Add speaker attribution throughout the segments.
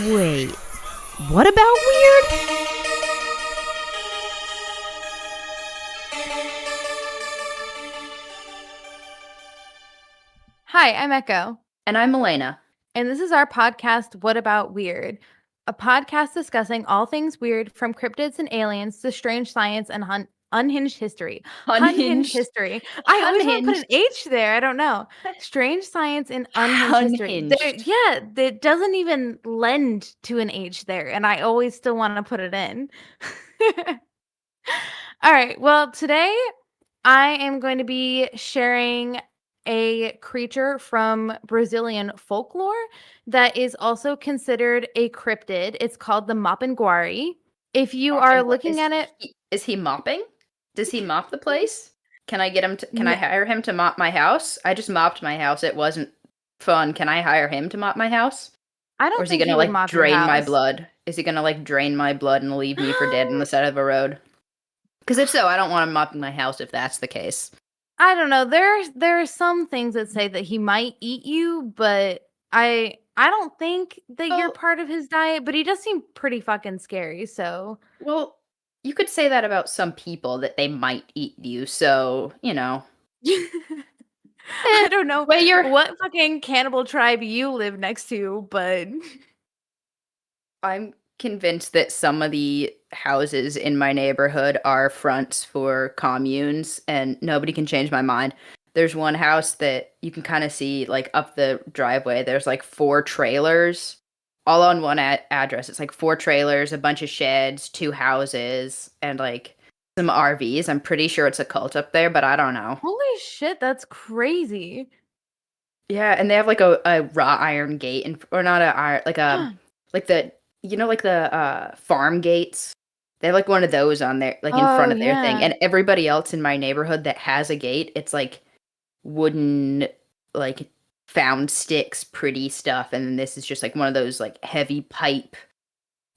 Speaker 1: Wait, what about weird?
Speaker 2: Hi, I'm Echo,
Speaker 3: And I'm Elena.
Speaker 2: and this is our podcast, What About Weird? A podcast discussing all things weird from cryptids and aliens to strange science and unhinged history. Unhinged
Speaker 3: Unhinged.
Speaker 2: history. I always want to put an
Speaker 3: Unhinged.
Speaker 2: H there. I don't know. Strange science and unhinged history.
Speaker 3: Unhinged.
Speaker 2: Yeah, it doesn't even lend to an H there, and I always still want to put it in. All right. Well, today I am going to be sharing a creature from Brazilian folklore that is also considered a cryptid. It's called the Mapinguari. If you are
Speaker 3: Mopping.
Speaker 2: looking at it,
Speaker 3: Is he mopping? Does he mop the place? Can I get him to, can I
Speaker 2: n-
Speaker 3: hire him to mop my house? I just mopped my house. It wasn't fun. Can I hire him to mop my house?
Speaker 2: I
Speaker 3: Or
Speaker 2: don't
Speaker 3: is he
Speaker 2: think he
Speaker 3: gonna
Speaker 2: would
Speaker 3: like
Speaker 2: mop your
Speaker 3: drain my
Speaker 2: house.
Speaker 3: blood? Is he gonna like drain my blood and leave me for dead on the side of a road? Because if so, I don't want him mopping my house if that's the case.
Speaker 2: I don't know. There are some things that say that he might eat you, but I don't think that you're
Speaker 3: Oh,
Speaker 2: part of his diet, but he does seem pretty fucking scary, so
Speaker 3: well, you could say that about some people that they might eat you, so,
Speaker 2: I don't know
Speaker 3: way you're
Speaker 2: what fucking cannibal tribe you live next to, but
Speaker 3: I'm convinced that some of the houses in my neighborhood are fronts for communes, and nobody can change my mind. There's one house that you can kind of see, like, up the driveway. There's like four trailers, all on one address. It's like four trailers, a bunch of sheds, two houses, and like some RVs. I'm pretty sure it's a cult up there, but I don't know.
Speaker 2: holy shit, that's crazy.
Speaker 3: Yeah, and they have like a wrought iron gate, and or not a iron, like the like the farm gates. They have like one of those on there, like in
Speaker 2: Oh,
Speaker 3: front of their thing.
Speaker 2: yeah.
Speaker 3: And everybody else in my neighborhood that has a gate, it's like wooden, like found sticks, pretty stuff. And then this is just like one of those like heavy pipe,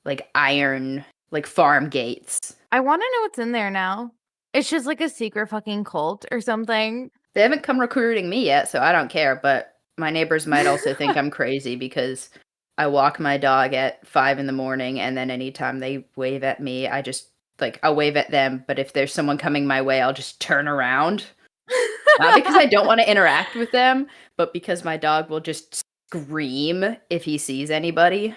Speaker 3: like iron, like farm gates.
Speaker 2: I wanna know what's in there now. It's just like a secret fucking cult or something.
Speaker 3: They haven't come recruiting me yet, so I don't care. But my neighbors might also think I'm crazy because I walk my dog at 5 in the morning, and then anytime they wave at me, I just like I'll wave at them. But if there's someone coming my way, I'll just turn around. Not because I don't want to interact with them, but because my dog will just scream if he sees anybody.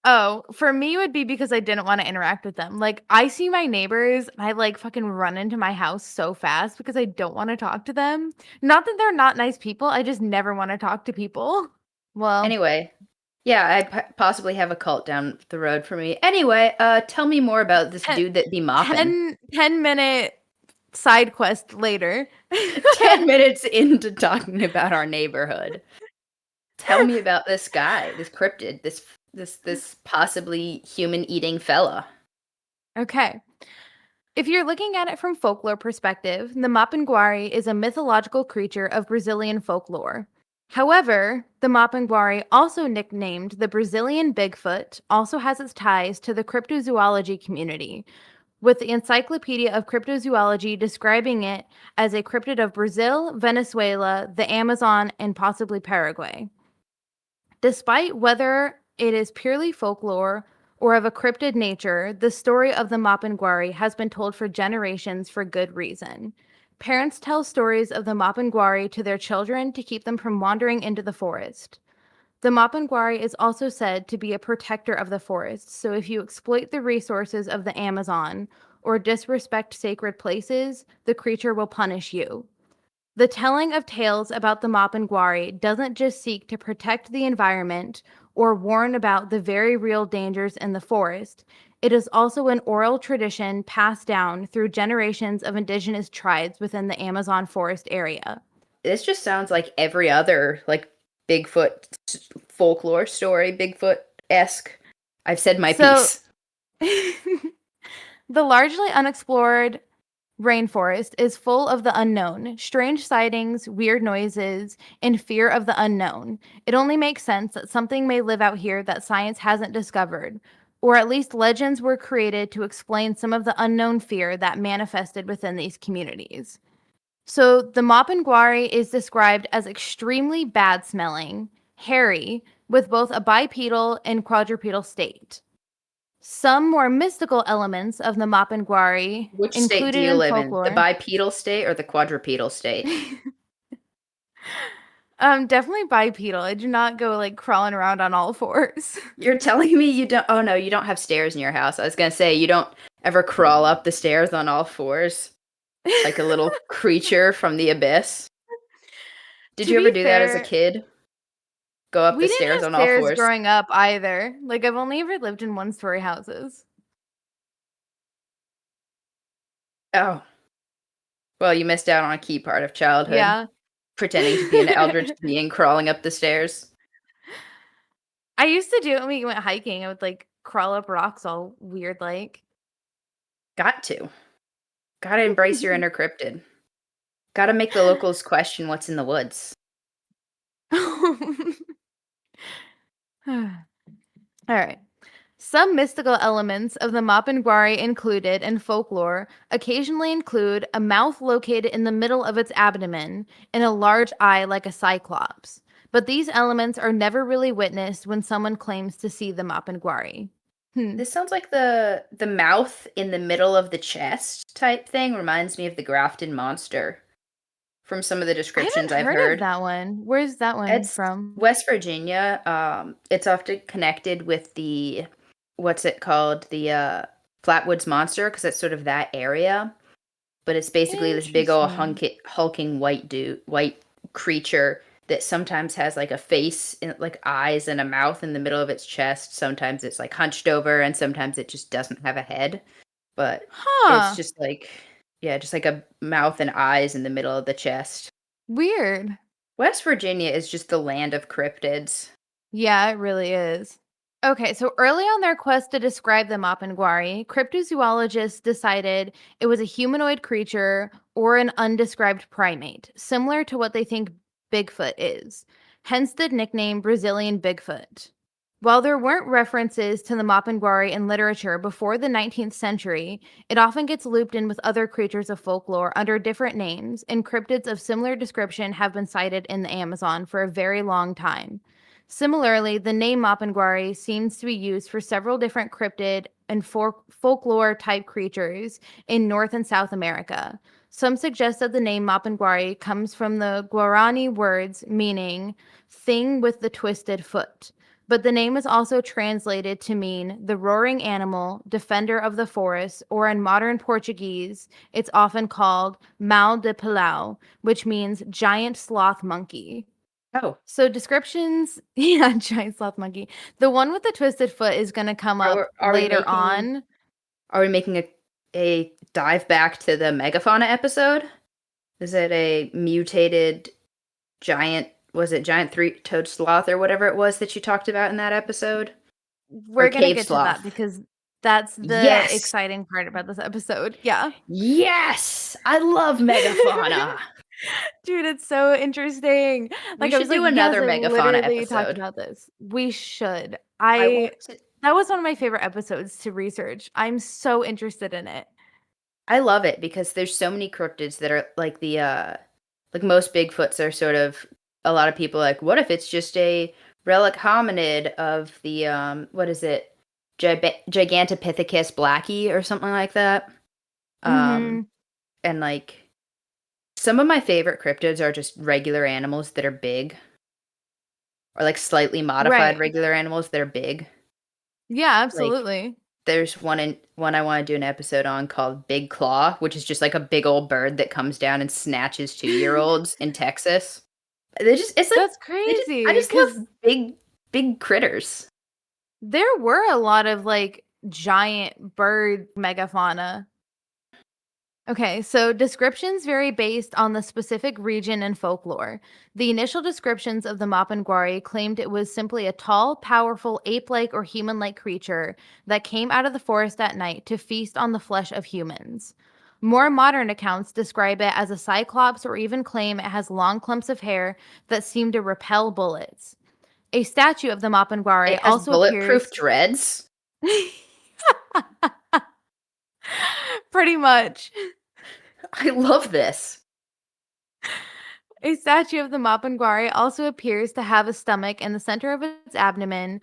Speaker 2: Oh, for me, it would be because I didn't wanna interact with them. Like, I see my neighbors, and I, like, fucking run into my house so fast because I don't wanna talk to them. Not that they're not nice people, I just never wanna talk to people. Well,
Speaker 3: Anyway, yeah, I possibly have a cult down the road for me. Anyway, tell me more about this
Speaker 2: ten
Speaker 3: dude that be mopping.
Speaker 2: 10-minute side quest later.
Speaker 3: 10 minutes into talking about our neighborhood. Tell me about this guy, this cryptid, this possibly human-eating fella.
Speaker 2: Okay. If you're looking at it from folklore perspective, the Mapinguari is a mythological creature of Brazilian folklore. However, the Mapinguari, also nicknamed the Brazilian Bigfoot, also has its ties to the cryptozoology community, with the Encyclopedia of Cryptozoology describing it as a cryptid of Brazil, Venezuela, the Amazon, and possibly Paraguay. Despite whether it is purely folklore or of a cryptid nature, the story of the Mapinguari has been told for generations for good reason. Parents tell stories of the Mapinguari to their children to keep them from wandering into the forest. The Mapinguari is also said to be a protector of the forest, so if you exploit the resources of the Amazon or disrespect sacred places, the creature will punish you. The telling of tales about the Mapinguari doesn't just seek to protect the environment or warn about the very real dangers in the forest. It is also an oral tradition passed down through generations of indigenous tribes within the Amazon forest area.
Speaker 3: This just sounds like every other like Bigfoot folklore story, Bigfoot-esque. I've said my
Speaker 2: So,
Speaker 3: piece.
Speaker 2: the largely unexplored rainforest is full of the unknown, strange sightings, weird noises, and fear of the unknown. It only makes sense that something may live out here that science hasn't discovered, or at least legends were created to explain some of the unknown fear that manifested within these communities. So, the Mapinguari is described as extremely bad smelling, hairy, with both a bipedal and quadrupedal state. Some more mystical elements of the Mapinguari
Speaker 3: Which state do
Speaker 2: included
Speaker 3: you
Speaker 2: in
Speaker 3: live in? The
Speaker 2: folklore.
Speaker 3: bipedal state or the quadrupedal state?
Speaker 2: Definitely bipedal. I do not go like crawling around on all fours.
Speaker 3: You're telling me you don't. Oh no, you don't have stairs in your house. I was gonna say you don't ever crawl up the stairs on all fours like a little creature from the abyss. Did
Speaker 2: To
Speaker 3: you ever
Speaker 2: be
Speaker 3: do that as a
Speaker 2: fair,
Speaker 3: kid? Go up
Speaker 2: we
Speaker 3: the
Speaker 2: didn't
Speaker 3: stairs
Speaker 2: have
Speaker 3: on all
Speaker 2: stairs
Speaker 3: fours?
Speaker 2: growing up either. Like I've only ever lived in one-story houses.
Speaker 3: Oh, well, you missed out on a key part of childhood.
Speaker 2: Yeah.
Speaker 3: Pretending to be an eldritch being crawling up the stairs.
Speaker 2: I used to do it when we went hiking. I would like crawl up rocks all weird like.
Speaker 3: Got to. Gotta embrace your inner cryptid. Gotta make the locals question what's in the woods.
Speaker 2: All right. Some mystical elements of the Mapinguari included in folklore occasionally include a mouth located in the middle of its abdomen and a large eye like a cyclops. But these elements are never really witnessed when someone claims to see the Mapinguari.
Speaker 3: This sounds like the mouth in the middle of the chest type thing reminds me of the grafted monster from some of the
Speaker 2: I
Speaker 3: descriptions
Speaker 2: haven't
Speaker 3: I've
Speaker 2: heard of
Speaker 3: heard.
Speaker 2: that one. Where's that one
Speaker 3: It's
Speaker 2: from?
Speaker 3: West Virginia. It's often connected with the what's it called? The Flatwoods Monster because it's sort of that area. But it's basically this big old
Speaker 2: Interesting.
Speaker 3: hulking white creature that sometimes has like a face and like eyes and a mouth in the middle of its chest. Sometimes it's like hunched over and sometimes it just doesn't have a head. But it's
Speaker 2: Huh.
Speaker 3: just like yeah, just like a mouth and eyes in the middle of the chest.
Speaker 2: Weird.
Speaker 3: West Virginia is just the land of cryptids.
Speaker 2: Yeah, it really is. Okay, so early on their quest to describe the Mapinguari, cryptozoologists decided it was a humanoid creature or an undescribed primate, similar to what they think Bigfoot is. Hence the nickname Brazilian Bigfoot. While there weren't references to the Mapinguari in literature before the 19th century, it often gets looped in with other creatures of folklore under different names, and cryptids of similar description have been cited in the Amazon for a very long time. Similarly, the name Mapinguari seems to be used for several different cryptid and folklore type creatures in North and South America. Some suggest that the name Mapinguari comes from the Guarani words meaning thing with the twisted foot. But the name is also translated to mean the roaring animal, defender of the forest, or in modern Portuguese, it's often called Mal de Pilau, which means giant sloth monkey.
Speaker 3: Oh,
Speaker 2: So descriptions, yeah, giant sloth monkey. The one with the twisted foot is going to come up
Speaker 3: are we
Speaker 2: later
Speaker 3: making
Speaker 2: on.
Speaker 3: a dive back to the megafauna episode? Is it a mutated giant was it giant three-toed sloth or whatever it was that you talked about in that episode? Or
Speaker 2: We're going to
Speaker 3: cave
Speaker 2: get to that
Speaker 3: sloth?
Speaker 2: because that's the
Speaker 3: Yes!
Speaker 2: exciting part about this episode. Yeah.
Speaker 3: Yes! I love megafauna.
Speaker 2: Dude, it's so interesting.
Speaker 3: We
Speaker 2: Like I
Speaker 3: should
Speaker 2: was like,
Speaker 3: do
Speaker 2: yes,
Speaker 3: another
Speaker 2: I've
Speaker 3: megafauna
Speaker 2: literally talked
Speaker 3: episode.
Speaker 2: about this. We should.
Speaker 3: I want to
Speaker 2: That was one of my favorite episodes to research. I'm so interested in it.
Speaker 3: I love it because there's so many cryptids that are like like most Bigfoots are sort of a lot of people are like, what if it's just a relic hominid of the what is it? Gigantopithecus blackie or something like that. Um
Speaker 2: Mhm.
Speaker 3: and like some of my favorite cryptids are just regular animals that are big or like slightly modified
Speaker 2: Right.
Speaker 3: regular animals that are big.
Speaker 2: Yeah,
Speaker 3: Like
Speaker 2: absolutely.
Speaker 3: there's one I want to do an episode on called Big Claw, which is just like a big old bird that comes down and snatches 2-year-olds in Texas. They just it's like
Speaker 2: That's
Speaker 3: I
Speaker 2: crazy
Speaker 3: just
Speaker 2: because
Speaker 3: love big critters.
Speaker 2: there were a lot of like giant bird megafauna. Okay, so descriptions vary based on the specific region and folklore. The initial descriptions of the Mapinguari claimed it was simply a tall, powerful, ape like or human like creature that came out of the forest at night to feast on the flesh of humans. More modern accounts describe it as a cyclops or even claim it has long clumps of hair that seem to repel bullets. A statue of the Mapinguari
Speaker 3: It has
Speaker 2: also
Speaker 3: bulletproof
Speaker 2: appears.
Speaker 3: dreads.
Speaker 2: Pretty much.
Speaker 3: I love this.
Speaker 2: A statue of the Mapinguari also appears to have a stomach in the center of its abdomen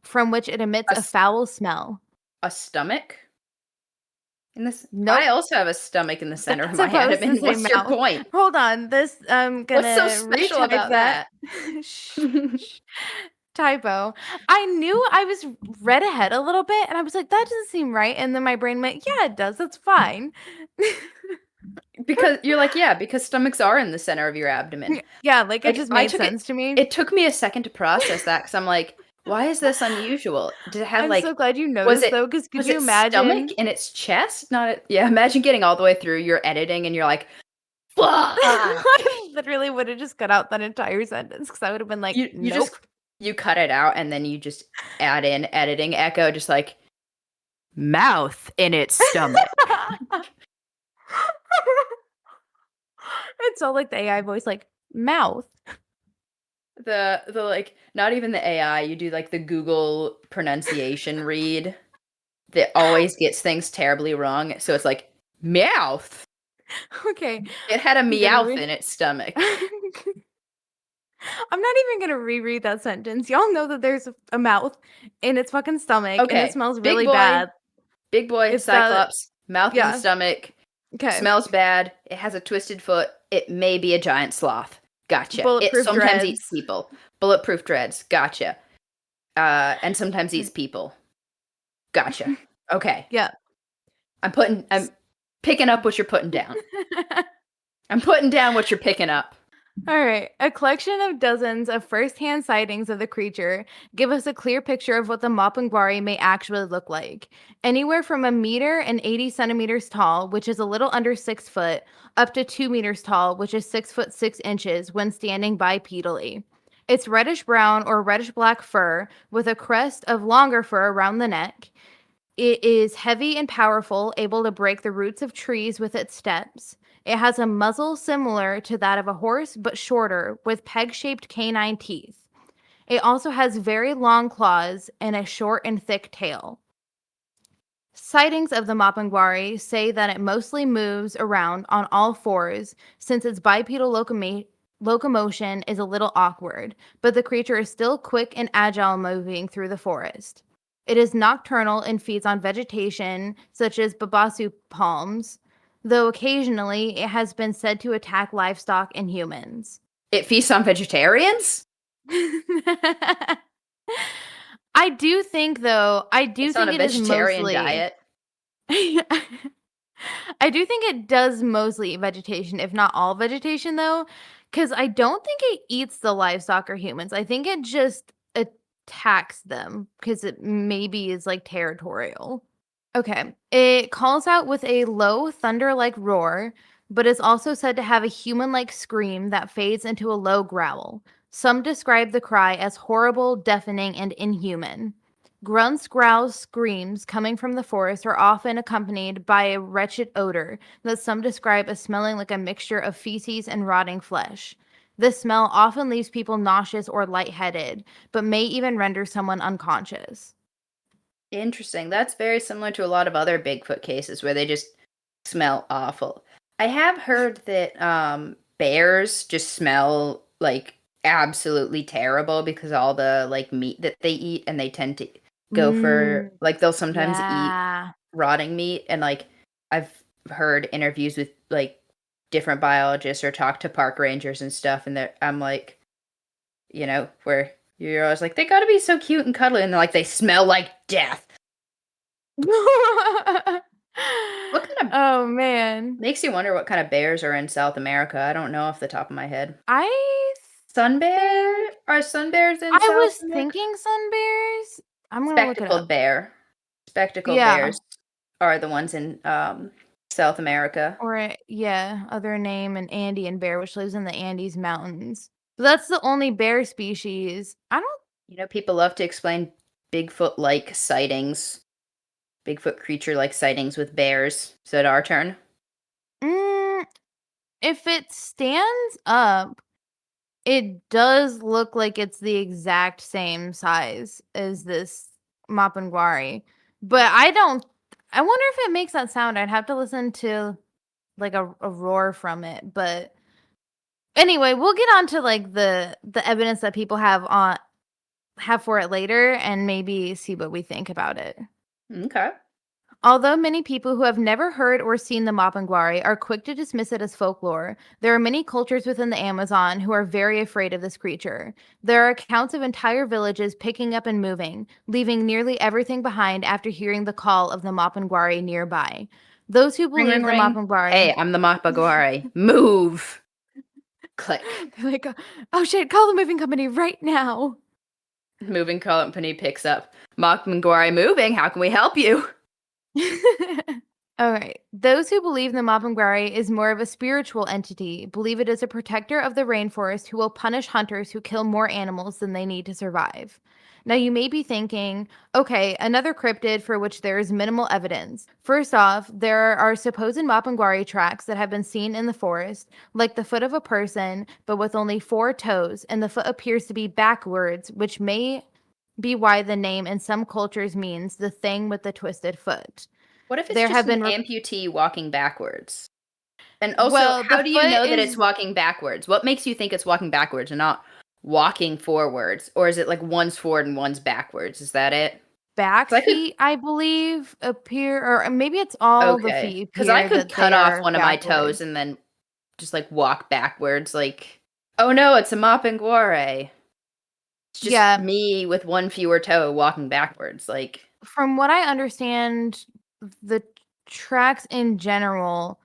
Speaker 2: from which it emits
Speaker 3: A
Speaker 2: a
Speaker 3: s-
Speaker 2: foul smell.
Speaker 3: A stomach in this. I
Speaker 2: Nope.
Speaker 3: also have a stomach in the center of
Speaker 2: That's
Speaker 3: my
Speaker 2: supposed to
Speaker 3: abdomen.
Speaker 2: say
Speaker 3: What's your
Speaker 2: mouth.
Speaker 3: point?
Speaker 2: Hold on. This I'm
Speaker 3: What's so
Speaker 2: gonna
Speaker 3: special
Speaker 2: retype
Speaker 3: about
Speaker 2: that.
Speaker 3: that?
Speaker 2: Shh, shh. Typo. I knew I was read ahead a little bit and I was like, that doesn't seem right. And then my brain went, yeah, it does. That's fine.
Speaker 3: Because you're like, yeah, because stomachs are in the center of your abdomen.
Speaker 2: Yeah, like it
Speaker 3: Like
Speaker 2: just
Speaker 3: I
Speaker 2: made
Speaker 3: took it.
Speaker 2: sense to me.
Speaker 3: It took me a second to process that because I'm like, why is this unusual? Did it have
Speaker 2: I'm so
Speaker 3: like,
Speaker 2: glad you
Speaker 3: was
Speaker 2: noticed
Speaker 3: it
Speaker 2: though, because could
Speaker 3: was
Speaker 2: you
Speaker 3: it stomach
Speaker 2: imagine?
Speaker 3: in its chest? Not it. Yeah, imagine getting all the way through your editing and you're like, fuck.
Speaker 2: I literally would have just cut out that entire sentence because I would have been like,
Speaker 3: You just
Speaker 2: nope.
Speaker 3: you cut it out and then you just add in editing echo, just like mouth in its stomach.
Speaker 2: It's all like the AI voice, like mouth.
Speaker 3: The like not even the AI, you do like the Google pronunciation read that always gets things terribly wrong. So it's like mouth.
Speaker 2: Okay,
Speaker 3: It had a
Speaker 2: I'm gonna
Speaker 3: meowth
Speaker 2: read.
Speaker 3: in its stomach.
Speaker 2: I'm not even gonna reread that sentence. Y'all know that there's a mouth in its fucking stomach and it
Speaker 3: Okay,
Speaker 2: smells really bad.
Speaker 3: big boy,
Speaker 2: It's that,
Speaker 3: cyclops, mouth in the
Speaker 2: yeah.
Speaker 3: stomach,
Speaker 2: Okay.
Speaker 3: smells bad. It has a twisted foot. It may be a giant sloth. Gotcha. It
Speaker 2: Bulletproof
Speaker 3: sometimes eats
Speaker 2: dreads.
Speaker 3: people. Bulletproof dreads. Gotcha. And sometimes eats people. Gotcha. Okay.
Speaker 2: Yeah.
Speaker 3: I'm picking up what you're putting down. I'm putting down what you're picking up.
Speaker 2: All right. A collection of dozens of first-hand sightings of the creature give us a clear picture of what the Mapinguari may actually look like. Anywhere from 1 meter and 80 centimeters tall, which is a little under 6 foot, up to 2 meters tall, which is 6 foot 6 inches when standing bipedally. It's reddish brown or reddish black fur with a crest of longer fur around the neck. It is heavy and powerful, able to break the roots of trees with its steps. It has a muzzle similar to that of a horse, but shorter, with peg shaped canine teeth. It also has very long claws and a short and thick tail. Sightings of the Mapinguari say that it mostly moves around on all fours since its bipedal locomotion is a little awkward, but the creature is still quick and agile moving through the forest. It is nocturnal and feeds on vegetation such as babasu palms, though occasionally it has been said to attack livestock and humans.
Speaker 3: It feasts on vegetarians?
Speaker 2: I do think, though, I do
Speaker 3: It's on
Speaker 2: think
Speaker 3: a
Speaker 2: it is
Speaker 3: vegetarian
Speaker 2: mostly.
Speaker 3: diet.
Speaker 2: I do think it does mostly eat vegetation, if not all vegetation, though, because I don't think it eats the livestock or humans. I think it just attacks them because it maybe is like territorial. Okay. It calls out with a low thunder like roar, but is also said to have a human like scream that fades into a low growl. Some describe the cry as horrible, deafening, and inhuman. Grunts, growls, screams coming from the forest are often accompanied by a wretched odor that some describe as smelling like a mixture of feces and rotting flesh. This smell often leaves people nauseous or lightheaded, but may even render someone unconscious.
Speaker 3: Interesting. That's very similar to a lot of other Bigfoot cases where they just smell awful. I have heard that bears just smell like absolutely terrible because all the like meat that they eat, and they tend to go for
Speaker 2: Mm,
Speaker 3: like they'll sometimes eat
Speaker 2: yeah.
Speaker 3: rotting meat. And like I've heard interviews with like different biologists or talk to park rangers and stuff, and I'm like, where you're always like, they gotta be so cute and cuddly, and they're like, they smell like death. What kind of
Speaker 2: Oh man.
Speaker 3: makes you wonder what kind of bears are in South America? I don't know off the top of my head.
Speaker 2: I
Speaker 3: Sun bear?
Speaker 2: think
Speaker 3: Are sun bears in
Speaker 2: I
Speaker 3: South
Speaker 2: was
Speaker 3: America?
Speaker 2: thinking sun bears. I'm gonna look it up.
Speaker 3: Spectacled bear. Spectacled
Speaker 2: Yeah.
Speaker 3: bears are the ones in South America.
Speaker 2: Or yeah, other name an Andean bear, which lives in the Andes Mountains. But that's the only bear species. I don't.
Speaker 3: People love to explain Bigfoot-like sightings, Bigfoot creature-like sightings with bears. Is it our turn?
Speaker 2: Mm, if it stands up, it does look like it's the exact same size as this Mapinguari. But I don't. I wonder if it makes that sound. I'd have to listen to like a roar from it, but Anyway, we'll get on to like the evidence that people have for it later and maybe see what we think about it.
Speaker 3: Okay.
Speaker 2: Although many people who have never heard or seen the Mapinguari are quick to dismiss it as folklore, there are many cultures within the Amazon who are very afraid of this creature. There are accounts of entire villages picking up and moving, leaving nearly everything behind after hearing the call of the Mapinguari nearby. Those who
Speaker 3: Ring, ring,
Speaker 2: believe the
Speaker 3: ring.
Speaker 2: Mapinguari,
Speaker 3: Hey, I'm the Mapinguari. Move. Click.
Speaker 2: they're like, oh shit, call the moving company right now.
Speaker 3: Moving company picks up. Mapinguari moving. How can we help you?
Speaker 2: All right. Those who believe the Mapinguari is more of a spiritual entity believe it is a protector of the rainforest who will punish hunters who kill more animals than they need to survive. Now, you may be thinking, okay, another cryptid for which there is minimal evidence. First off, there are supposed Mapinguari tracks that have been seen in the forest, like the foot of a person, but with only 4 toes, and the foot appears to be backwards, which may be why the name in some cultures means the thing with the twisted foot.
Speaker 3: What if it's
Speaker 2: There
Speaker 3: just
Speaker 2: have
Speaker 3: an
Speaker 2: been
Speaker 3: amputee walking backwards? And also,
Speaker 2: well,
Speaker 3: how
Speaker 2: the
Speaker 3: do you
Speaker 2: foot
Speaker 3: know that it's
Speaker 2: is
Speaker 3: walking backwards? What makes you think it's walking backwards and not walking forwards? Or is it like one's forward and one's backwards? Is that it?
Speaker 2: back
Speaker 3: 'Cause I could
Speaker 2: feet, I believe, appear, or maybe it's all the
Speaker 3: okay,
Speaker 2: feet
Speaker 3: because I
Speaker 2: appear
Speaker 3: could
Speaker 2: that
Speaker 3: cut
Speaker 2: they
Speaker 3: off
Speaker 2: are
Speaker 3: one of my toes
Speaker 2: backwards.
Speaker 3: and then just like walk backwards. Like, oh no, it's a Mapinguari. It's just
Speaker 2: Yeah,
Speaker 3: me with one fewer toe walking backwards. Like,
Speaker 2: from what I understand, the tracks in general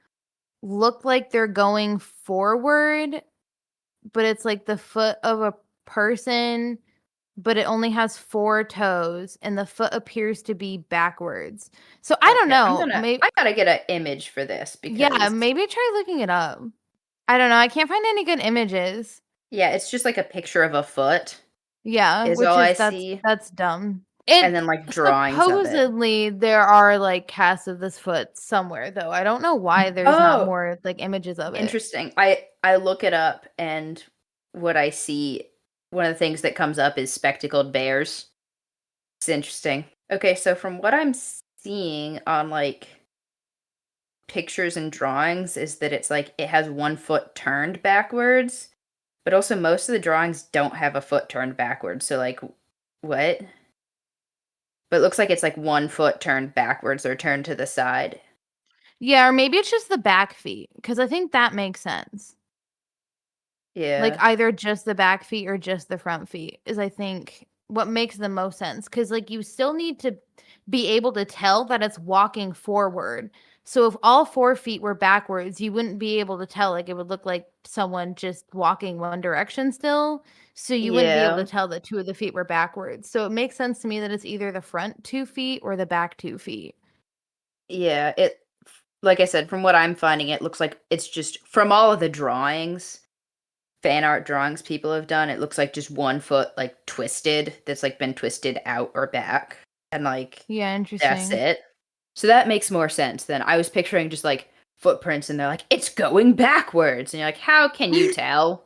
Speaker 2: look like they're going forward, but it's like the foot of a person, but it only has 4 toes and the foot appears to be backwards. So I don't
Speaker 3: okay,
Speaker 2: know.
Speaker 3: I gotta get an image for this
Speaker 2: Yeah,
Speaker 3: because
Speaker 2: maybe try looking it up. I don't know. I can't find any good images.
Speaker 3: yeah, it's just like a picture of a foot
Speaker 2: Yeah,
Speaker 3: is all
Speaker 2: which
Speaker 3: I
Speaker 2: is
Speaker 3: see,
Speaker 2: that's dumb.
Speaker 3: and
Speaker 2: It
Speaker 3: then like drawings of it.
Speaker 2: supposedly there are like casts of this foot somewhere though. I don't know why there's not
Speaker 3: Oh,
Speaker 2: more like images of it.
Speaker 3: interesting. I look it up and what I see, one of the things that comes up is spectacled bears. It's interesting. Okay, so from what I'm seeing on like pictures and drawings is that it's like it has one foot turned backwards, but also most of the drawings don't have a foot turned backwards. So like what? But it looks like it's like one foot turned backwards or turned to the side.
Speaker 2: Yeah, or maybe it's just the back feet because I think that makes sense. Like
Speaker 3: Yeah.
Speaker 2: either just the back feet or just the front feet is I think what makes the most sense cuz like you still need to be able to tell that it's walking forward. So if all 4 feet were backwards, you wouldn't be able to tell like it would look like someone just walking one direction still. So you wouldn't be able to
Speaker 3: Yeah.
Speaker 2: tell that 2 of the feet were backwards. So it makes sense to me that it's either the front 2 feet or the back 2 feet.
Speaker 3: Yeah, it like I said, from what I'm finding, it looks like it's just from all of the drawings, fan art drawings people have done, it looks like just one foot like twisted that's like been twisted out or back. And like
Speaker 2: Yeah,
Speaker 3: that's
Speaker 2: interesting.
Speaker 3: it. So that makes more sense than I was picturing just like footprints and they're like, it's going backwards. And you're like, how can you tell?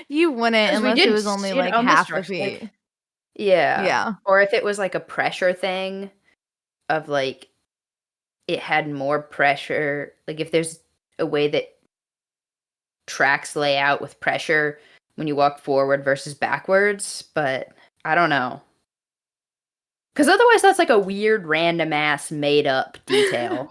Speaker 2: You wouldn't
Speaker 3: Because we
Speaker 2: unless it
Speaker 3: did
Speaker 2: was only
Speaker 3: see it
Speaker 2: like
Speaker 3: on this
Speaker 2: half the
Speaker 3: direction.
Speaker 2: feet.
Speaker 3: Like, yeah.
Speaker 2: Yeah.
Speaker 3: Or if it was like a pressure thing of like it had more pressure, like if there's a way that tracks lay out with pressure when you walk forward versus backwards, but I don't know. Because otherwise, that's like a weird, random ass made up detail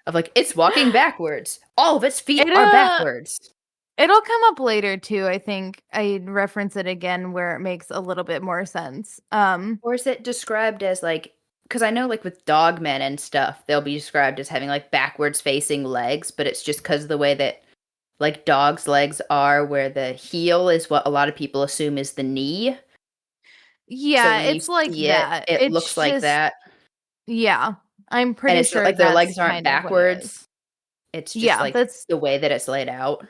Speaker 3: of like, it's walking backwards. All of its feet
Speaker 2: It
Speaker 3: are backwards.
Speaker 2: it'll come up later too. I think I reference it again where it makes a little bit more sense.
Speaker 3: Or is it described as like, because I know like with dogmen and stuff, they'll be described as having like backwards facing legs, but it's just because of the way that like dogs' legs are, where the heel is what a lot of people assume is the knee. So
Speaker 2: Yeah,
Speaker 3: when you
Speaker 2: it's like
Speaker 3: see it,
Speaker 2: that.
Speaker 3: it
Speaker 2: It's
Speaker 3: looks like
Speaker 2: just
Speaker 3: that.
Speaker 2: yeah. I'm
Speaker 3: And
Speaker 2: pretty
Speaker 3: it's not
Speaker 2: sure
Speaker 3: like their
Speaker 2: that's
Speaker 3: legs aren't
Speaker 2: kind of what it is.
Speaker 3: backwards. It's just
Speaker 2: Yeah,
Speaker 3: like
Speaker 2: that's
Speaker 3: the way that it's laid out.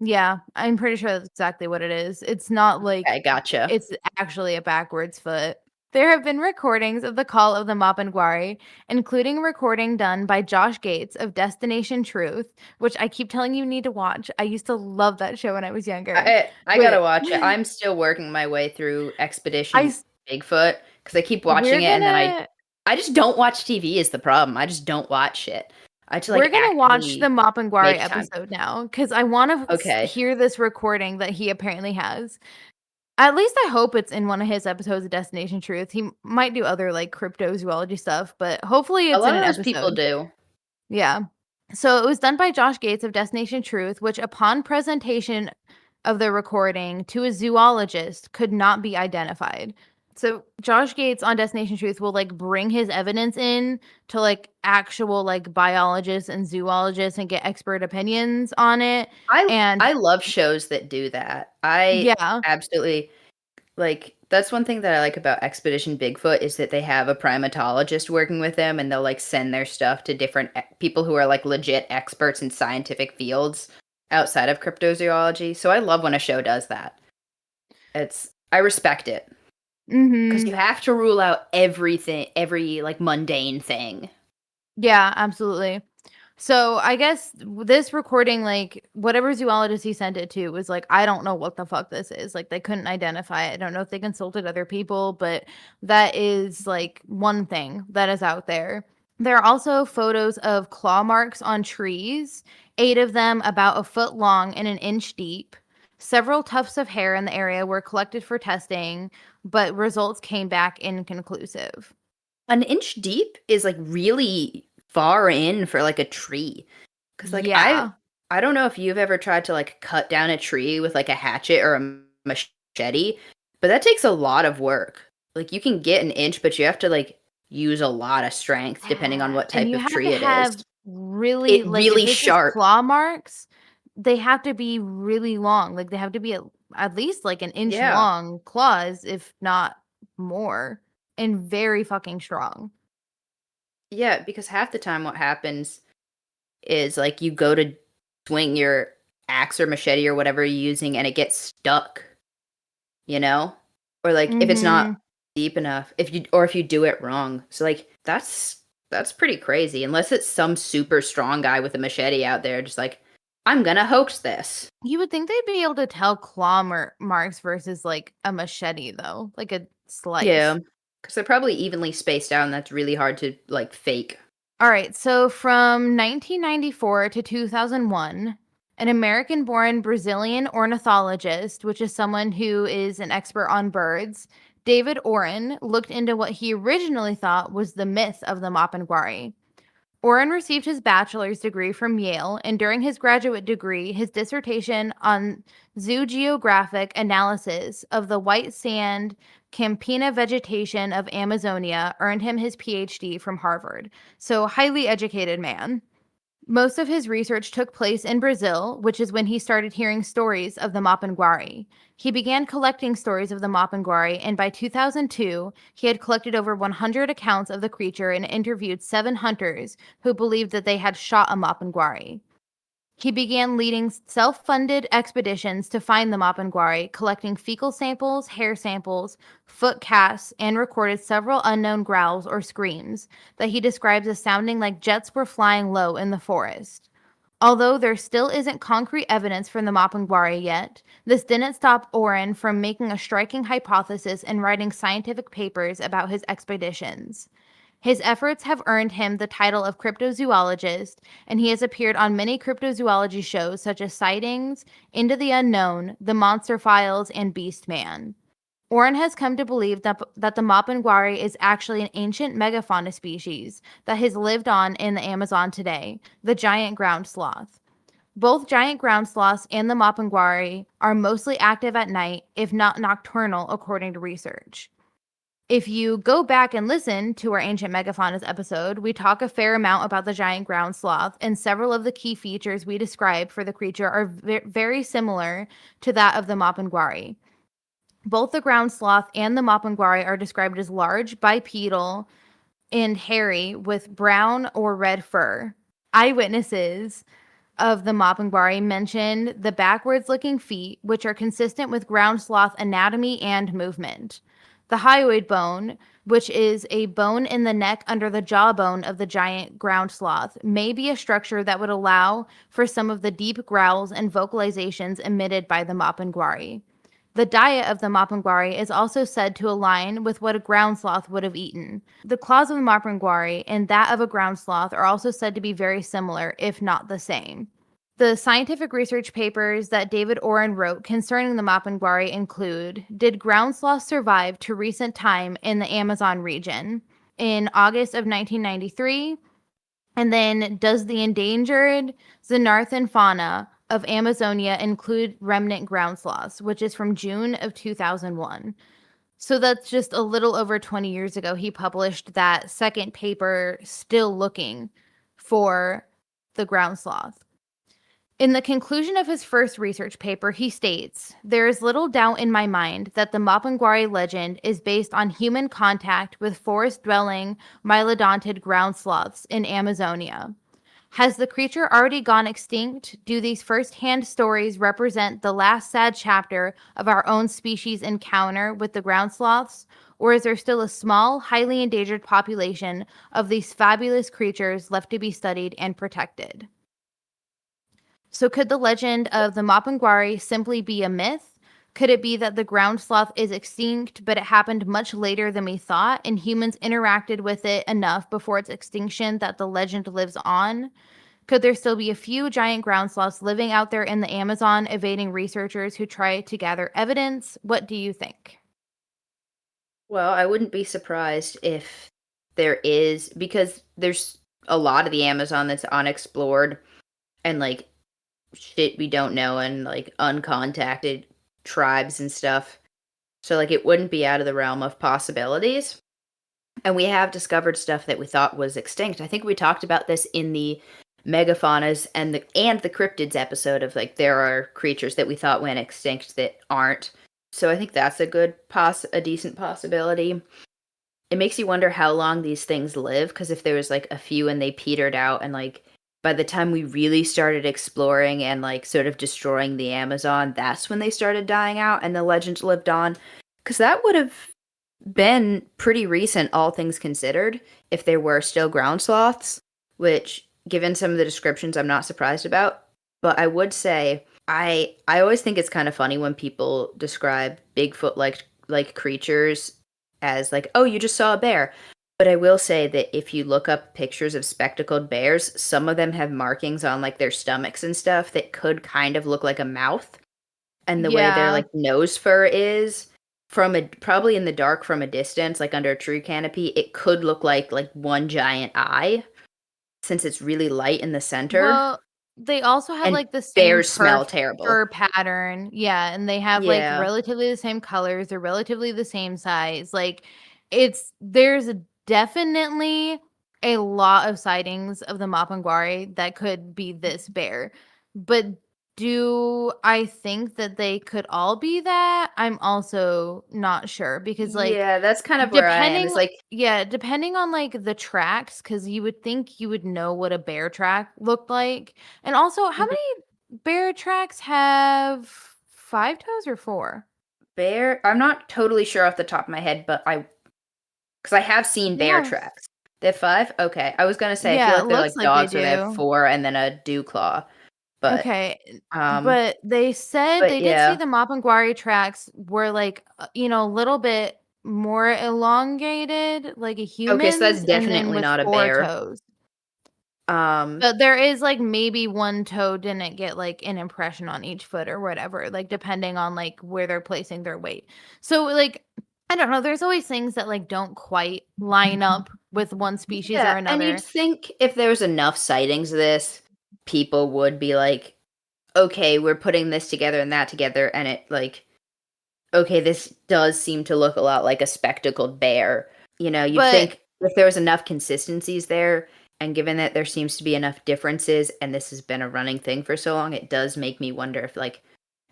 Speaker 2: yeah, I'm pretty sure that's exactly what it is. It's not like
Speaker 3: I gotcha.
Speaker 2: it's actually a backwards foot. There have been recordings of the call of the Mapinguari, including a recording done by Josh Gates of Destination Truth, which I keep telling you need to watch. I used to love that show when I was younger.
Speaker 3: I gotta
Speaker 2: But
Speaker 3: watch it. I'm still working my way through
Speaker 2: I
Speaker 3: Expedition
Speaker 2: s-
Speaker 3: Bigfoot because I keep
Speaker 2: we're
Speaker 3: watching it and then
Speaker 2: gonna
Speaker 3: I just don't watch TV is the problem. I just don't watch shit. I had to
Speaker 2: We're
Speaker 3: like
Speaker 2: gonna watch the
Speaker 3: actively
Speaker 2: Mapinguari
Speaker 3: make time.
Speaker 2: episode now because I want to
Speaker 3: Okay.
Speaker 2: hear this recording that he apparently has. At least I hope it's in one of his episodes of Destination Truth. He might do other like cryptozoology stuff, but hopefully
Speaker 3: A
Speaker 2: it's
Speaker 3: lot
Speaker 2: in
Speaker 3: of
Speaker 2: an
Speaker 3: those people
Speaker 2: episode.
Speaker 3: do.
Speaker 2: Yeah. So it was done by Josh Gates of Destination Truth, which upon presentation of the recording to a zoologist could not be identified. So Josh Gates on Destination Truth will like bring his evidence in to like actual like biologists and zoologists and get expert opinions on it. And
Speaker 3: I love shows that do that. I
Speaker 2: yeah.
Speaker 3: absolutely like that's one thing that I like about Expedition Bigfoot is that they have a primatologist working with them and they'll like send their stuff to different people who are like legit experts in scientific fields outside of cryptozoology. So I love when a show does that. I respect it because
Speaker 2: Mhm.
Speaker 3: you have to rule out everything, every like mundane thing.
Speaker 2: Yeah, absolutely. So I guess this recording, like whatever zoologist he sent it to, was like, I don't know what the fuck this is. Like they couldn't identify it. I don't know if they consulted other people, but that is like one thing that is out there. There are also photos of claw marks on trees, 8 of them about a foot long and an inch deep. Several tufts of hair in the area were collected for testing, but results came back inconclusive.
Speaker 3: An inch deep is like really far in for like a tree. Cause like
Speaker 2: Yeah.
Speaker 3: I don't know if you've ever tried to like cut down a tree with like a hatchet or a machete, but that takes a lot of work. Like you can get an inch, but you have to like use a lot of strength depending on
Speaker 2: Yeah,
Speaker 3: what
Speaker 2: and
Speaker 3: type
Speaker 2: you
Speaker 3: of
Speaker 2: have to
Speaker 3: tree it is.
Speaker 2: have really
Speaker 3: It
Speaker 2: like, if
Speaker 3: really
Speaker 2: this is
Speaker 3: sharp.
Speaker 2: claw marks, they have to be really long, like, they have to be at least, like, an inch
Speaker 3: Yeah.
Speaker 2: long claws, if not more, and very fucking strong.
Speaker 3: Yeah, because half the time what happens is like you go to swing your axe or machete or whatever you're using and it gets stuck, you know? Or like if it's not
Speaker 2: Mhm.
Speaker 3: deep enough, if you do it wrong. So like that's pretty crazy unless it's some super strong guy with a machete out there just like I'm going to hoax this.
Speaker 2: You would think they'd be able to tell claw marks versus, like, a machete, though, like a
Speaker 3: Yeah,
Speaker 2: slice.
Speaker 3: cuz they're probably evenly spaced out and that's really hard to like fake.
Speaker 2: Alright, so from 1994 to 2001, an American-born Brazilian ornithologist, which is someone who is an expert on birds, David Oren, looked into what he originally thought was the myth of the Mapinguari. Oren received his bachelor's degree from Yale, and during his graduate degree, his dissertation on zoogeographic analysis of the white sand Campina vegetation of Amazonia earned him his PhD from Harvard. So, highly educated man. Most of his research took place in Brazil, which is when he started hearing stories of the Mapinguari. He began collecting stories of the Mapinguari, and by 2002, he had collected over 100 accounts of the creature and interviewed 7 hunters who believed that they had shot a Mapinguari. He began leading self-funded expeditions to find the Mapinguari, collecting fecal samples, hair samples, foot casts, and recorded several unknown growls or screams that he describes as sounding like jets were flying low in the forest. Although there still isn't concrete evidence from the Mapinguari yet, this didn't stop Oren from making a striking hypothesis and writing scientific papers about his expeditions. His efforts have earned him the title of cryptozoologist, and he has appeared on many cryptozoology shows such as Sightings, Into the Unknown, The Monster Files, and Beast Man. Oren has come to believe that the Mapinguari is actually an ancient megafauna species that has lived on in the Amazon today, the giant ground sloth. Both giant ground sloths and the Mapinguari are mostly active at night, if not nocturnal, according to research. If you go back and listen to our Ancient Megafaunas episode, we talk a fair amount about the giant ground sloth, and several of the key features we describe for the creature are very similar to that of the Mapinguari. Both the ground sloth and the Mapinguari are described as large, bipedal, and hairy with brown or red fur. Eyewitnesses of the Mapinguari mentioned the backwards looking feet, which are consistent with ground sloth anatomy and movement. The hyoid bone, which is a bone in the neck under the jawbone of the giant ground sloth, may be a structure that would allow for some of the deep growls and vocalizations emitted by the Mapinguari. The diet of the Mapinguari is also said to align with what a ground sloth would have eaten. The claws of the Mapinguari and that of a ground sloth are also said to be very similar, if not the same. The scientific research papers that David Oren wrote concerning the Mapinguari include: Did ground sloths survive to recent time in the Amazon region? In August of 1993. And then, does the endangered Xenarthan fauna of Amazonia include remnant ground sloths, which is from June of 2001. So that's just a little over 20 years ago. He published that second paper, still looking for the ground sloth. In the conclusion of his first research paper, he states, "There is little doubt in my mind that the Mapinguari legend is based on human contact with forest-dwelling mylodontid ground sloths in Amazonia. Has the creature already gone extinct? Do these first-hand stories represent the last sad chapter of our own species' encounter with the ground sloths? Or is there still a small, highly endangered population of these fabulous creatures left to be studied and protected?" So could the legend of the Mapinguari simply be a myth? Could it be that the ground sloth is extinct, but it happened much later than we thought, and humans interacted with it enough before its extinction that the legend lives on? Could there still be a few giant ground sloths living out there in the Amazon, evading researchers who try to gather evidence? What do you think?
Speaker 3: Well, I wouldn't be surprised if there is, because there's a lot of the Amazon that's unexplored and like shit we don't know and like uncontacted tribes and stuff. So like it wouldn't be out of the realm of possibilities. And we have discovered stuff that we thought was extinct. I think we talked about this in the megafaunas and the cryptids episode of like there are creatures that we thought went extinct that aren't. So I think that's a decent possibility. It makes you wonder how long these things live, because if there was like a few and they petered out and like by the time we really started exploring and like sort of destroying the Amazon, that's when they started dying out and the legend lived on. Because that would have been pretty recent, all things considered, if there were still ground sloths, which, given some of the descriptions, I'm not surprised about. But I would say I always think it's kind of funny when people describe Bigfoot like creatures as like, oh, you just saw a bear. But I will say that if you look up pictures of spectacled bears, some of them have markings on like their stomachs and stuff that could kind of look like a mouth. And the way their
Speaker 2: Yeah.
Speaker 3: like nose fur is from a probably in the dark from a distance, like under a tree canopy, it could look like one giant eye since it's really light in the center.
Speaker 2: Well, they also have,
Speaker 3: And
Speaker 2: like, the same
Speaker 3: bears smell
Speaker 2: fur
Speaker 3: terrible.
Speaker 2: pattern. Yeah, and they have, like,
Speaker 3: Yeah.
Speaker 2: relatively the same colors, they're relatively the same size, like, there's definitely a lot of sightings of the Mapinguari that could be this bear, but do I think that they could all be that? I'm also not sure because, like,
Speaker 3: Yeah, that's kind of where I am.
Speaker 2: depending
Speaker 3: It's like
Speaker 2: yeah, depending on, like, the tracks, because you would think you would know what a bear track looked like. And also, how
Speaker 3: mhm,
Speaker 2: many bear tracks have 5 toes or 4?
Speaker 3: bear. I'm not totally sure off the top of my head, but because I have seen
Speaker 2: They
Speaker 3: bear
Speaker 2: have
Speaker 3: tracks. They have 5? Okay. I was gonna say I feel
Speaker 2: yeah, it
Speaker 3: like they're
Speaker 2: looks
Speaker 3: like
Speaker 2: like they
Speaker 3: dogs where they have
Speaker 2: do.
Speaker 3: 4 and then a dew claw. But
Speaker 2: Okay,
Speaker 3: um
Speaker 2: but they said
Speaker 3: but
Speaker 2: they did say
Speaker 3: yeah.
Speaker 2: the Mapinguari tracks were, like, a little bit more elongated, like a
Speaker 3: Okay, so that's
Speaker 2: human's, and then
Speaker 3: definitely
Speaker 2: with
Speaker 3: not a
Speaker 2: 4
Speaker 3: bear.
Speaker 2: toes.
Speaker 3: Um
Speaker 2: But there is, like, maybe one toe didn't get, like, an impression on each foot or whatever, like, depending on, like, where they're placing their weight. So, like, I don't know, there's always things that, like, don't quite line up with one species or
Speaker 3: Yeah, and you'd
Speaker 2: another.
Speaker 3: think if there was enough sightings of this, people would be like, "Okay, we're putting this together and that together," and it like, "Okay, this does seem to look a lot like a spectacled bear." You'd
Speaker 2: But
Speaker 3: think if there was enough consistencies there, and given that there seems to be enough differences, and this has been a running thing for so long, it does make me wonder if, like,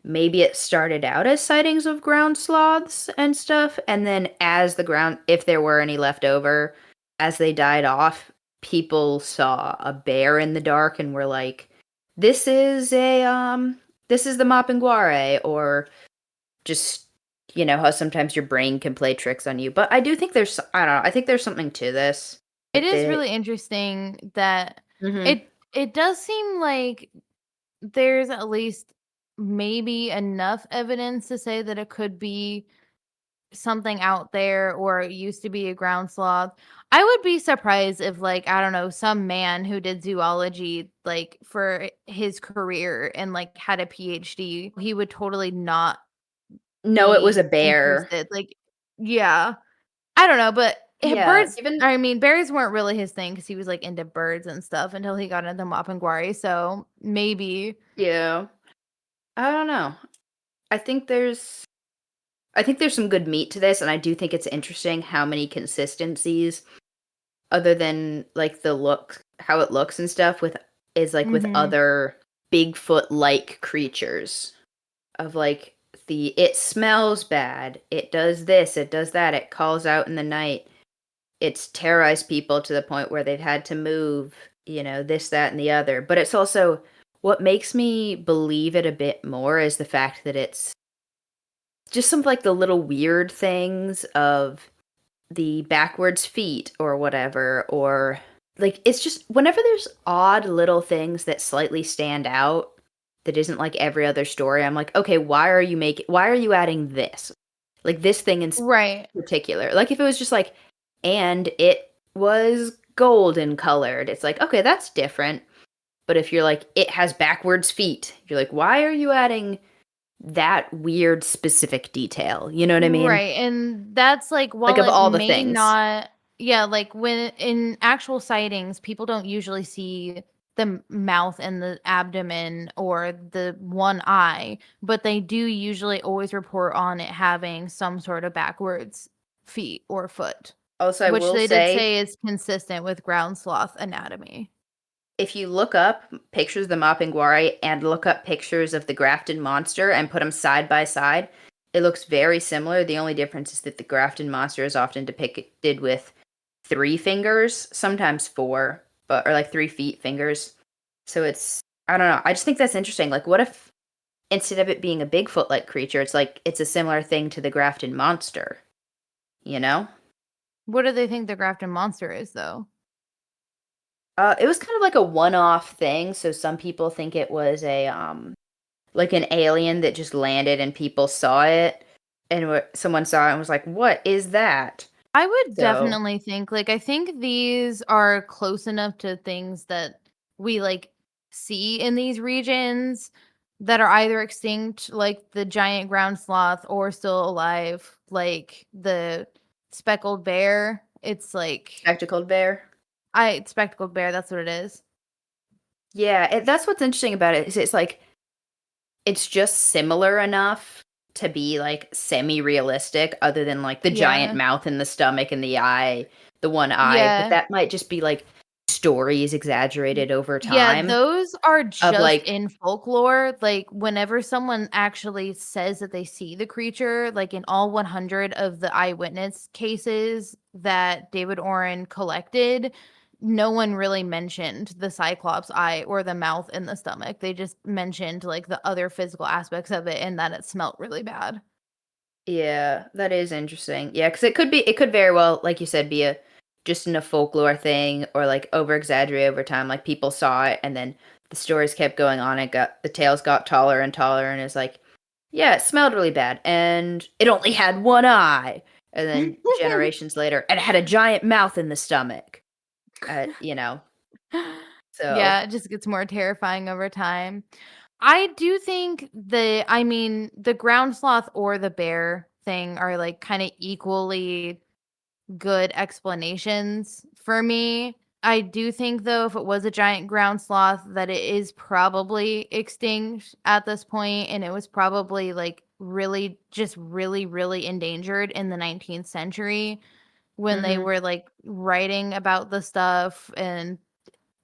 Speaker 3: maybe it started out as sightings of ground sloths and stuff, and then if there were any left over, as they died off, people saw a bear in the dark and were like, "This is this is the Mapinguare," or just how sometimes your brain can play tricks on you. But I do think I don't know, I think there's something to this.
Speaker 2: it is
Speaker 3: The
Speaker 2: really interesting that
Speaker 3: Mhm.
Speaker 2: it does seem like there's at least maybe enough evidence to say that it could be something out there or it used to be a ground sloth. I would be surprised if, like, I don't know, some man who did zoology like for his career and like had a PhD, he would totally not
Speaker 3: No, it was a
Speaker 2: be
Speaker 3: bear.
Speaker 2: interested. Like, yeah. I don't know, but
Speaker 3: Yeah,
Speaker 2: birds,
Speaker 3: given
Speaker 2: I mean, berries weren't really his thing because he was like into birds and stuff until he got into Mapinguari. So maybe.
Speaker 3: yeah. I don't know. I think there's I think there's some good meat to this, and I do think it's interesting how many consistencies other than like the look, how it looks and stuff with is like with
Speaker 2: Mm-hmm.
Speaker 3: other Bigfoot like creatures of like the it smells bad, it does this, it does that, it calls out in the night. It's terrorized people to the point where they've had to move, this, that, and the other. But it's also what makes me believe it a bit more is the fact that it's just some of like the little weird things of the backwards feet or whatever, or like it's just whenever there's odd little things that slightly stand out that isn't like every other story, I'm like, okay, why are you adding this? Like this thing in
Speaker 2: Right.
Speaker 3: particular. Like if it was just like, and it was golden colored, it's like, okay, that's different. But if you're like, it has backwards feet, you're like, why are you adding that weird specific detail? You know what I mean?
Speaker 2: Right, and that's, like,
Speaker 3: Like
Speaker 2: while
Speaker 3: of
Speaker 2: it
Speaker 3: all the
Speaker 2: may
Speaker 3: things.
Speaker 2: not yeah, like, when in actual sightings, people don't usually see the mouth and the abdomen or the one eye, but they do usually always report on it having some sort of backwards feet or foot,
Speaker 3: Also, I
Speaker 2: which
Speaker 3: will
Speaker 2: they did
Speaker 3: say,
Speaker 2: say is consistent with ground sloth anatomy.
Speaker 3: if you look up pictures of the Mapinguari and look up pictures of the Grafton monster and put them side by side, it looks very similar. The only difference is that the Grafton monster is often depicted with 3 fingers, sometimes 4, but or like 3 feet fingers. So it's I don't know. I just think that's interesting. Like, what if instead of it being a Bigfoot-like creature, it's like it's a similar thing to the Grafton monster? You know?
Speaker 2: What do they think the Grafton monster is, though?
Speaker 3: It was kind of like a one-off thing. So some people think it was a like an alien that just landed and people saw it, and someone saw it and was like, "What is that?"
Speaker 2: I would
Speaker 3: So
Speaker 2: definitely think like I think these are close enough to things that we like see in these regions that are either extinct like the giant ground sloth or still alive like the speckled bear. It's like
Speaker 3: spectacled bear.
Speaker 2: speckled bear, that's what it is.
Speaker 3: Yeah, that's what's interesting about it is it's like it's just similar enough to be like semi-realistic other than like the giant
Speaker 2: Yeah.
Speaker 3: mouth and the stomach and the eye, the one eye, but
Speaker 2: Yeah.
Speaker 3: that might just be like stories exaggerated over
Speaker 2: Yeah,
Speaker 3: time
Speaker 2: those are
Speaker 3: of
Speaker 2: just
Speaker 3: like
Speaker 2: in folklore. Like, whenever someone actually says that they see the creature, like in all 100 of the eyewitness cases that David Oren collected, no one really mentioned the Cyclops eye or the mouth and the stomach. They just mentioned like the other physical aspects of it and that it smelt really bad.
Speaker 3: yeah, that is interesting. Yeah, because it could very well, like you said, be a just in a folklore thing or like over exaggerate over time. Like people saw it and then the stories kept going on. It got the tales got taller and taller, and it's like, yeah, it smelled really bad, and it only had one eye. And then generations later, it had a giant mouth in the stomach. You know, so
Speaker 2: Yeah, it just gets more terrifying over time. I do think I mean, the ground sloth or the bear thing are like kind of equally good explanations for me. I do think though, if it was a giant ground sloth, that it is probably extinct at this point, and it was probably like really, just really, really endangered in the 19th century when they
Speaker 3: mhm.
Speaker 2: were like writing about the stuff. And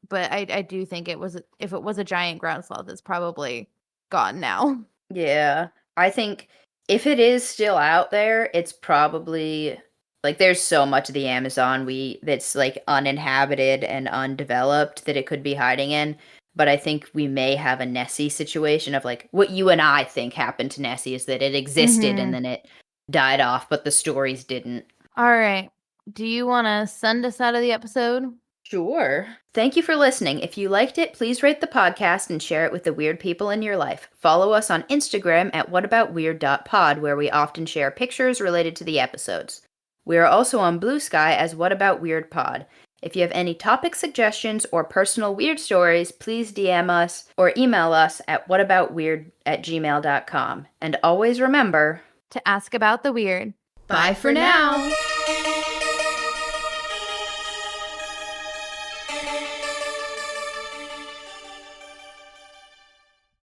Speaker 2: but I do think it was if it was a giant ground sloth, it's probably gone now.
Speaker 3: Yeah. I think if it is still out there, it's probably like there's so much of the Amazon we that's like uninhabited and undeveloped that it could be hiding in. But I think we may have a Nessie situation of like what you and I think happened to Nessie is that it existed and
Speaker 2: Mhm.
Speaker 3: then it died off, but the stories didn't.
Speaker 2: All right. Do you want to send us out of the episode?
Speaker 3: Sure. Thank you for listening. If you liked it, please rate the podcast and share it with the weird people in your life. Follow us on Instagram at whataboutweird.pod, where we often share pictures related to the episodes. We are also on Blue Sky as What About Weird Pod. If you have any topic suggestions or personal weird stories, please DM us or email us at whataboutweird@gmail.com. And always remember
Speaker 2: To ask about the weird.
Speaker 3: bye for now.